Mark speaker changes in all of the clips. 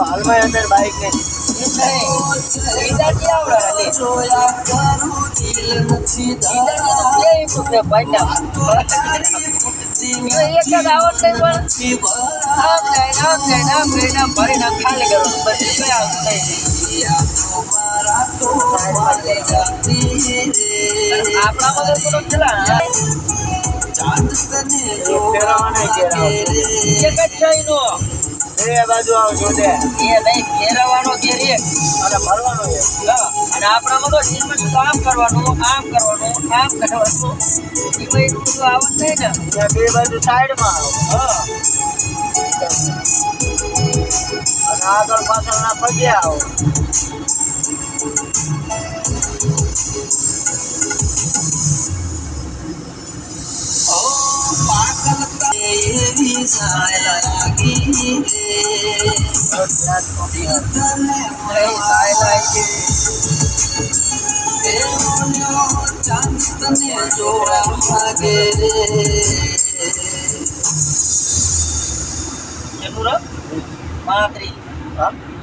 Speaker 1: હાલમાં અંદર બાઈક ને બાજુ આવજો દે એ નહીં ફેરવવાનો કે રે અને ભરવાનો છે અને આપણામાં તો જીવન આમ કરવાનું આમ કરવાનું આમ કરવાનું એ ભાઈ બધું આવત નહીં ને ત્યાં બે બાજુ સાઈડમાં આવો અને આગળ પાછળના પગે આવો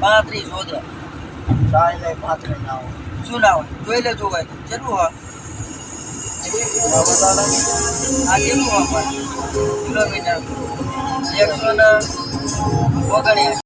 Speaker 1: પાંત્રીસ શોધો શું ના હોય જોઈ લેજો ભાઈ કેટલું હોય આ કેટલું હોય કિલોમીટર 139